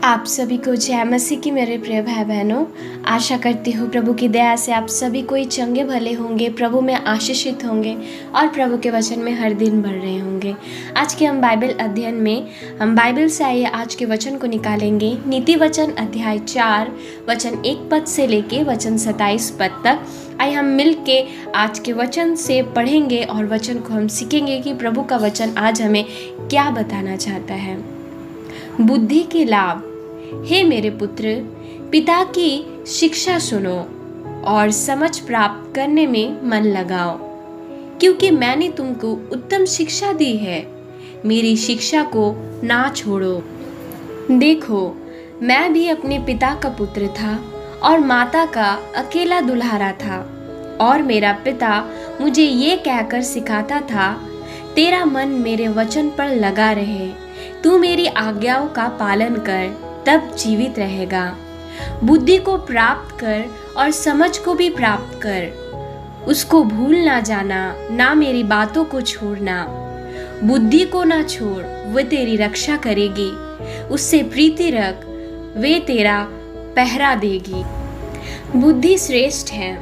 आप सभी को जय मसीह की मेरे प्रिय भाई बहनों। आशा करती हूँ प्रभु की दया से आप सभी कोई चंगे भले होंगे, प्रभु में आशीषित होंगे और प्रभु के वचन में हर दिन बढ़ रहे होंगे। आज के हम बाइबल अध्ययन में हम बाइबल से आइए आज के वचन को निकालेंगे। नीति वचन अध्याय 4 वचन 1 पद से लेके वचन 27 पद तक। आइए हम मिल के आज के वचन से पढ़ेंगे और वचन को हम सीखेंगे कि प्रभु का वचन आज हमें क्या बताना चाहता है। बुद्धि के लाभ। हे मेरे पुत्र, पिता की शिक्षा सुनो और समझ प्राप्त करने में मन लगाओ, क्योंकि मैंने तुमको उत्तम शिक्षा दी है। मेरी शिक्षा को ना छोड़ो। देखो, मैं भी अपने पिता का पुत्र था और माता का अकेला दुल्हारा था, और मेरा पिता मुझे ये कहकर सिखाता था, तेरा मन मेरे वचन पर लगा रहे, तू मेरी आज्ञाओं का पालन कर, तब जीवित रहेगा। बुद्धि को प्राप्त कर और समझ को भी प्राप्त कर। उसको भूल ना जाना, ना मेरी बातों को छोड़ना। बुद्धि को ना छोड़, वह तेरी रक्षा करेगी। उससे प्रीति रख, वे तेरा पहरा देगी। बुद्धि श्रेष्ठ है,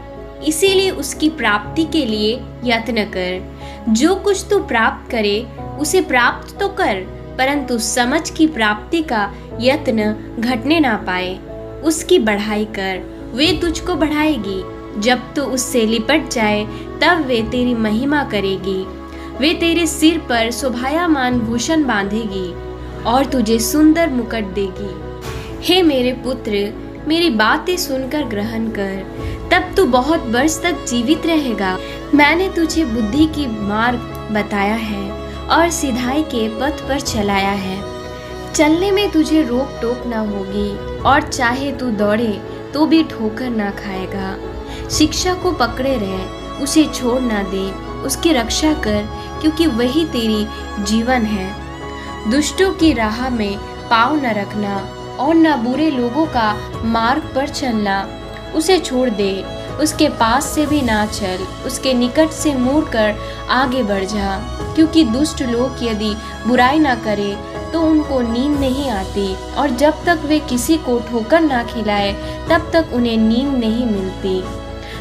इसीलिए उसकी प्राप्ति के लिए यत्न कर। जो कुछ तू प्राप्त करे उसे प्राप्त तो कर, परंतु समझ की प्राप्ति का यत्न घटने ना पाए। उसकी बढ़ाई कर, वे तुझको बढ़ाएगी। जब तू उससे लिपट जाए तब वे तेरी महिमा करेगी। वे तेरे सिर पर शोभायमान भूषण बांधेगी और तुझे सुंदर मुकुट देगी। हे मेरे पुत्र, मेरी बातें सुनकर ग्रहण कर, तब तू बहुत वर्ष तक जीवित रहेगा। मैंने तुझे बुद्धि की मार्ग बताया है और सिधाई के पथ पर चलाया है। चलने में तुझे रोक टोक ना होगी, और चाहे तू दौड़े तो भी ठोकर ना खाएगा। शिक्षा को पकड़े रहे, उसे छोड़ ना दे, उसकी रक्षा कर, क्योंकि वही तेरी जीवन है। दुष्टों की राह में पाँव न रखना और न बुरे लोगों का मार्ग पर चलना। उसे छोड़ दे, उसके पास से भी ना चल, उसके निकट से मुड़कर आगे बढ़ जा, क्योंकि दुष्ट लोग यदि बुराई ना करे तो उनको नींद नहीं आती, और जब तक वे किसी को ठोकर ना खिलाए तब तक उन्हें नींद नहीं मिलती।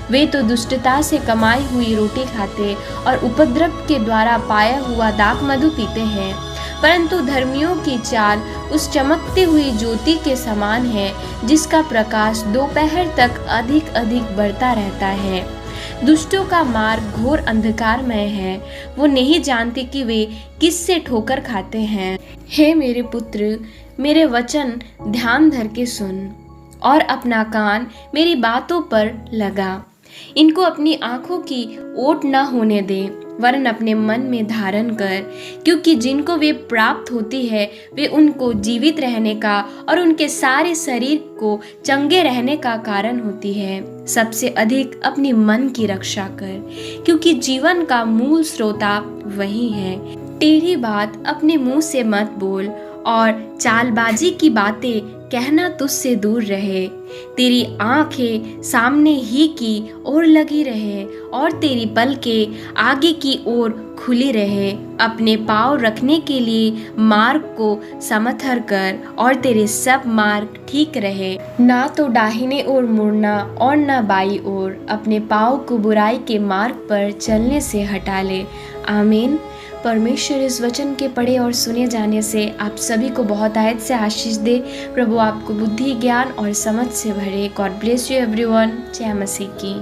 वे तो दुष्टता से कमाई हुई रोटी खाते और उपद्रव के द्वारा पाया हुआ दाख मधु पीते हैं, परंतु धर्मियों की चाल उस चमकती हुई ज्योति के समान है, जिसका प्रकाश दोपहर तक अधिक अधिक बढ़ता रहता है। दुष्टों का मार्ग घोर अंधकारमय है, वो नहीं जानते कि वे किससे ठोकर खाते हैं। हे मेरे पुत्र, मेरे वचन ध्यान धर के सुन और अपना कान मेरी बातों पर लगा। इनको अपनी आंखों की ओट न होने दे, वरन अपने मन में धारण कर, क्योंकि जिनको वे प्राप्त होती है वे उनको जीवित रहने का और उनके सारे शरीर को चंगे रहने का कारण होती है। सबसे अधिक अपनी मन की रक्षा कर, क्योंकि जीवन का मूल स्रोता वही है। टेढ़ी बात अपने मुंह से मत बोल, और चालबाजी की बातें कहना तुझसे दूर रहे। तेरी आंखें सामने ही की ओर लगी रहे और तेरी पलकें आगे की ओर खुली रहे। अपने पाँव रखने के लिए मार्ग को समथर कर, और तेरे सब मार्ग ठीक रहे। ना तो दाहिने ओर मुड़ना और ना बाई ओर। अपने पाँव को बुराई के मार्ग पर चलने से हटा ले। आमीन। परमेश्वर इस वचन के पढ़े और सुने जाने से आप सभी को बहुत आयत से आशीष दे। प्रभु आपको बुद्धि, ज्ञान और समझ से भरे। God bless you everyone. जय मसीह की।